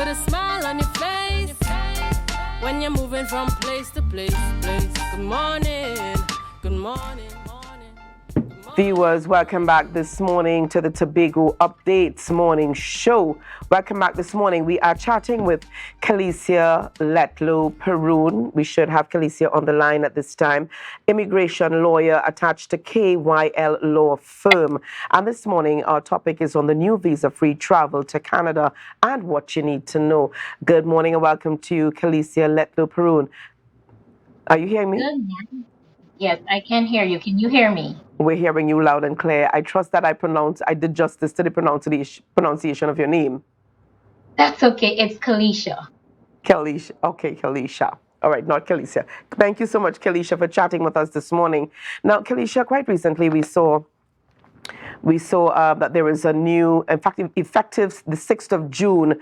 put a smile on your face when you're moving from place to place. Good morning, good morning. Viewers, welcome back this morning to the Tobago Updates morning show. Welcome back this morning. We are chatting with Kelicia Letlow-Peroune. We should have Kelicia on the line at this time. Immigration lawyer attached to KYL Law Firm. And this morning, our topic is on the new visa-free travel to Canada and what you need to know. Good morning and welcome to you, Kelicia Letlow-Peroune. Are you hearing me? Good morning. Yes, I can hear you. Can you hear me? We're hearing you loud and clear. I trust that I did justice to the pronunciation of your name. That's okay. It's Kelicia. Kelicia. Okay, Kelicia. All right, not Kelicia. Thank you so much, Kelicia, for chatting with us this morning. Now, Kelicia, quite recently we saw that there is a new, in fact, effective the 6th of June,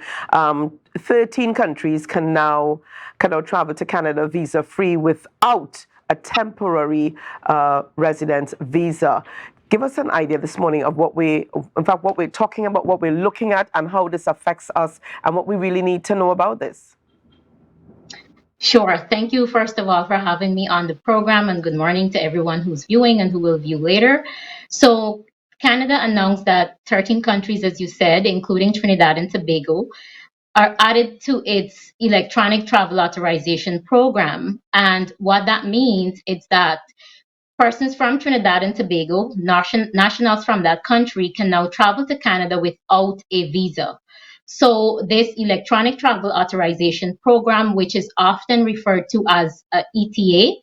13 countries can now travel to Canada visa-free without a temporary residence visa. Give us an idea this morning of what we're talking about, what we're looking at, and how this affects us, and what we really need to know about this. Sure. Thank you, first of all, for having me on the program, and good morning to everyone who's viewing and who will view later. So Canada announced that 13 countries, as you said, including Trinidad and Tobago, are added to its electronic travel authorization program. And what that means is that persons from Trinidad and Tobago, nationals from that country, can now travel to Canada without a visa. So this electronic travel authorization program, which is often referred to as ETA,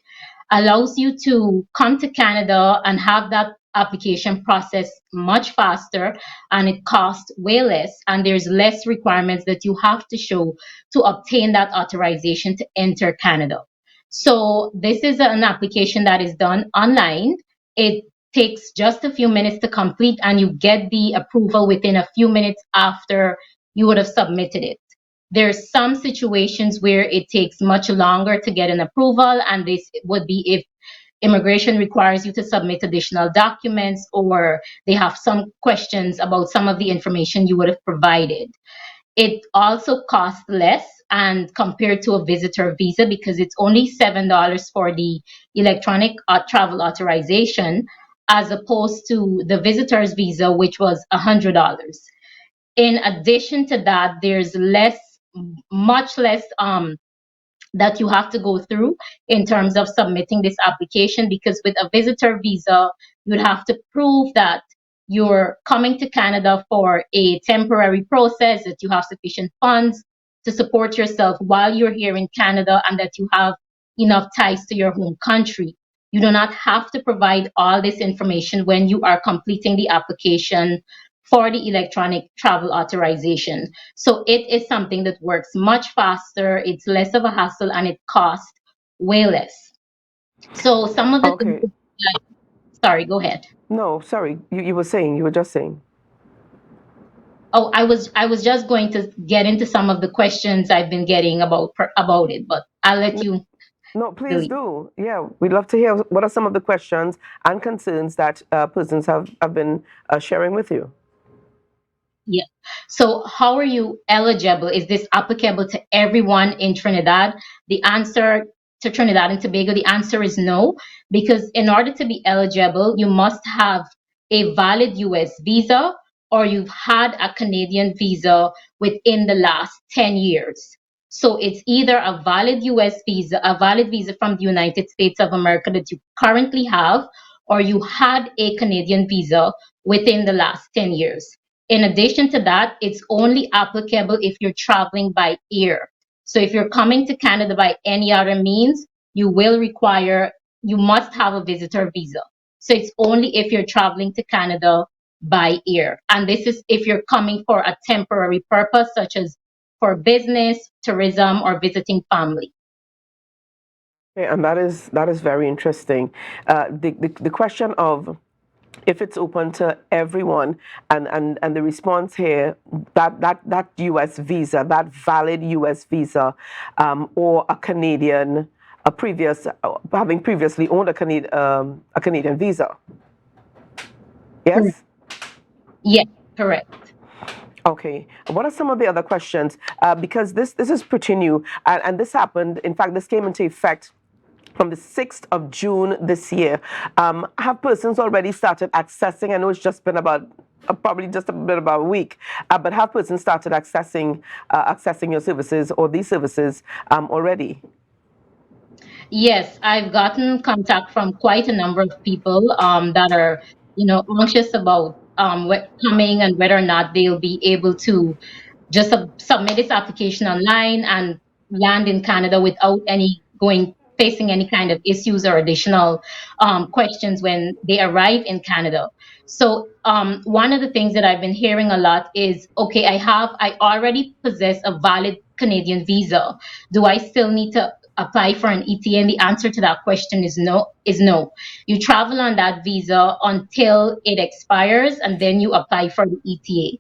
allows you to come to Canada and have that application process much faster, and it costs way less, and there's less requirements that you have to show to obtain that authorization to enter Canada. So this is an application that is done online. It takes just a few minutes to complete, and you get the approval within a few minutes after you would have submitted it. There's some situations where it takes much longer to get an approval, and this would be if immigration requires you to submit additional documents, or they have some questions about some of the information you would have provided. It also costs less and compared to a visitor visa, because it's only $7 for the electronic travel authorization, as opposed to the visitor's visa, which was $100. In addition to that, there's much less that you have to go through in terms of submitting this application, because with a visitor visa, you'd have to prove that you're coming to Canada for a temporary process, that you have sufficient funds to support yourself while you're here in Canada, and that you have enough ties to your home country. You do not have to provide all this information when you are completing the application for the electronic travel authorization. So it is something that works much faster, it's less of a hassle, and it costs way less. So some of the Okay. things, sorry, go ahead. No, sorry. You were just saying. Oh, I was just going to get into some of the questions I've been getting about it, but I'll let you. No, please do. Yeah, we'd love to hear what are some of the questions and concerns that persons have been sharing with you. Yeah. So how are you eligible? Is this applicable to everyone in Trinidad? The answer to Trinidad and Tobago, the answer is no, because in order to be eligible, you must have a valid US visa, or you've had a Canadian visa within the last 10 years. So it's either a valid US visa, a valid visa from the United States of America that you currently have, or you had a Canadian visa within the last 10 years. In addition to that, it's only applicable if you're traveling by air. So if you're coming to Canada by any other means, you must have a visitor visa. So it's only if you're traveling to Canada by air. And this is if you're coming for a temporary purpose, such as for business, tourism, or visiting family. Okay, and that is very interesting. The question of if it's open to everyone, and the response here, that US visa, that valid US visa, or a Canadian, having previously owned a Canadian visa. Yes. Yes, correct. Okay. What are some of the other questions? Because this is pretty new, and this happened. In fact, this came into effect from the 6th of June this year. Have persons already started accessing? I know it's just been about probably just a bit about a week, but have persons started accessing your services or these services already? Yes, I've gotten contact from quite a number of people that are, anxious about coming and whether or not they'll be able to just submit its application online and land in Canada without any going facing any kind of issues or additional questions when they arrive in Canada. So one of the things that I've been hearing a lot is, okay, I already possess a valid Canadian visa. Do I still need to apply for an ETA? And the answer to that question is no. Is no. You travel on that visa until it expires, and then you apply for the ETA.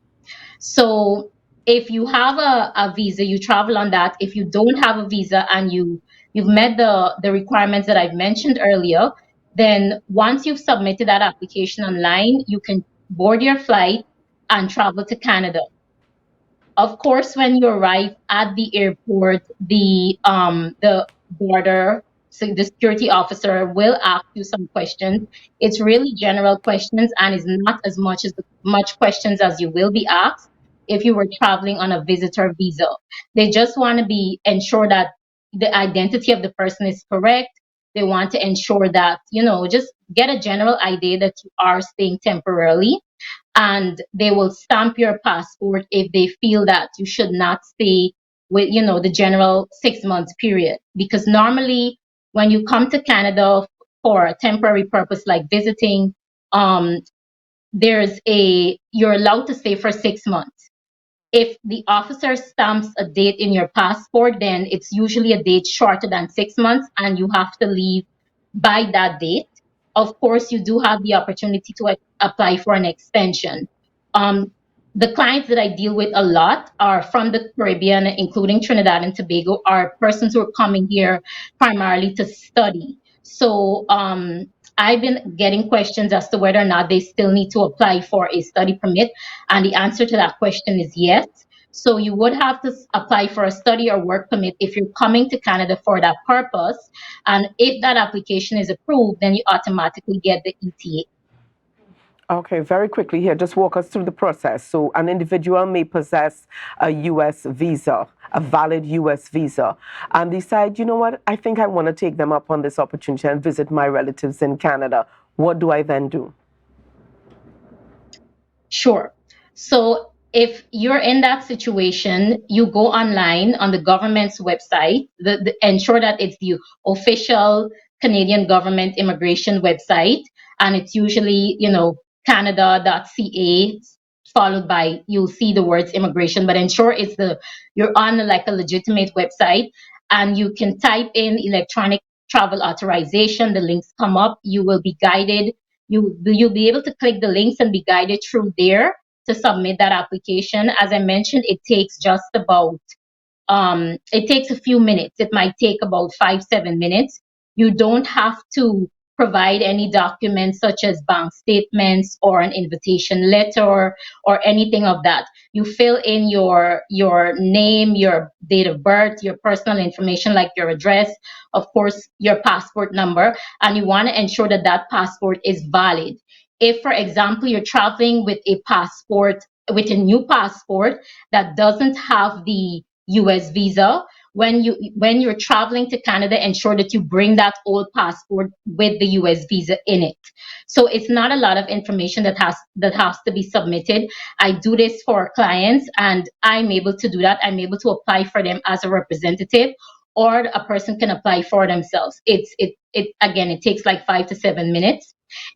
So if you have a visa, you travel on that. If you don't have a visa and you've met the requirements that I've mentioned earlier, then once you've submitted that application online, you can board your flight and travel to Canada. Of course, when you arrive at the airport, the border, so the security officer will ask you some questions. It's really general questions and is not as much questions as you will be asked if you were traveling on a visitor visa. They just want to be ensure that the identity of the person is correct. They want to ensure that, just get a general idea that you are staying temporarily, and they will stamp your passport if they feel that you should not stay with the general 6 months period, because normally when you come to Canada for a temporary purpose like visiting, um you're allowed to stay for 6 months. If the officer stamps a date in your passport, then it's usually a date shorter than 6 months, and you have to leave by that date. Of course, you do have the opportunity to apply for an extension. Um, the clients that I deal with a lot are from the Caribbean, including Trinidad and Tobago, are persons who are coming here primarily to study. So I've been getting questions as to whether or not they still need to apply for a study permit, and the answer to that question is yes. So you would have to apply for a study or work permit if you're coming to Canada for that purpose. And if that application is approved, then you automatically get the ETA. Okay, very quickly here, just walk us through the process. So, an individual may possess a U.S. visa, a valid U.S. visa, and decide, you know what, I think I want to take them up on this opportunity and visit my relatives in Canada. What do I then do? Sure. So if you're in that situation, you go online on the government's website, ensure that it's the official Canadian government immigration website, and it's usually, canada.ca, followed by, you'll see the words immigration, but ensure you're on like a legitimate website, and you can type in electronic travel authorization. The links come up. You will be guided. You'll be able to click the links and be guided through there to submit that application. As I mentioned, it takes a few minutes. It might take about 5-7 minutes. You don't have to provide any documents such as bank statements or an invitation letter or anything of that. You fill in your name, your date of birth, your personal information like your address, of course, your passport number, and you want to ensure that that passport is valid. If, for example, you're traveling with with a new passport that doesn't have the US visa, when you're traveling to Canada, ensure that you bring that old passport with the US visa in it. So it's not a lot of information that has to be submitted. I do this for clients, and I'm able to do that. I'm able to apply for them as a representative, or a person can apply for themselves. It again, it takes like 5 to 7 minutes.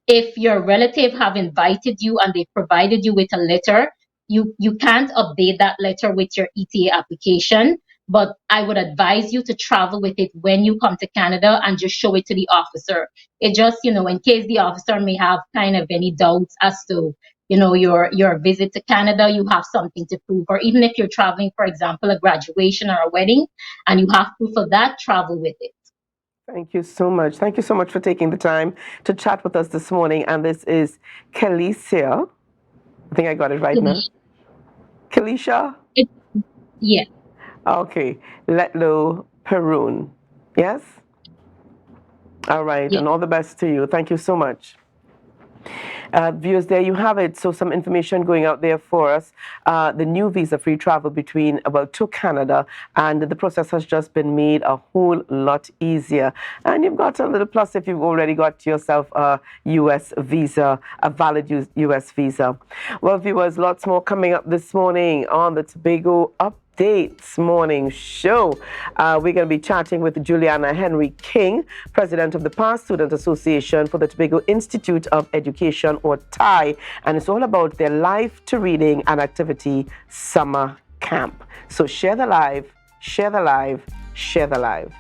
If your relative have invited you and they provided you with a letter, you can't update that letter with your ETA application, but I would advise you to travel with it when you come to Canada and just show it to the officer. It just, in case the officer may have kind of any doubts as to, your visit to Canada, you have something to prove. Or even if you're traveling, for example, a graduation or a wedding, and you have proof of that, travel with it. Thank you so much. Thank you so much for taking the time to chat with us this morning. And this is Kelicia. I think I got it right now. Kelicia? It, yeah, Okay. Letlow-Peroune. Yes? All right. yeah. And all the best to you. Thank you so much. Viewers, there you have it. So some information going out there for us. The new visa-free travel to Canada, and the process has just been made a whole lot easier. And you've got a little plus if you've already got yourself a U.S. visa, a valid U.S. visa. Well, viewers, lots more coming up this morning on the Tobago Updates morning show. We're going to be chatting with Juliana Henry King, president of the Past Student Association for the Tobago Institute of Education, or TAI, and it's all about their Life to Reading and Activity Summer Camp. So share the live, share the live, share the live.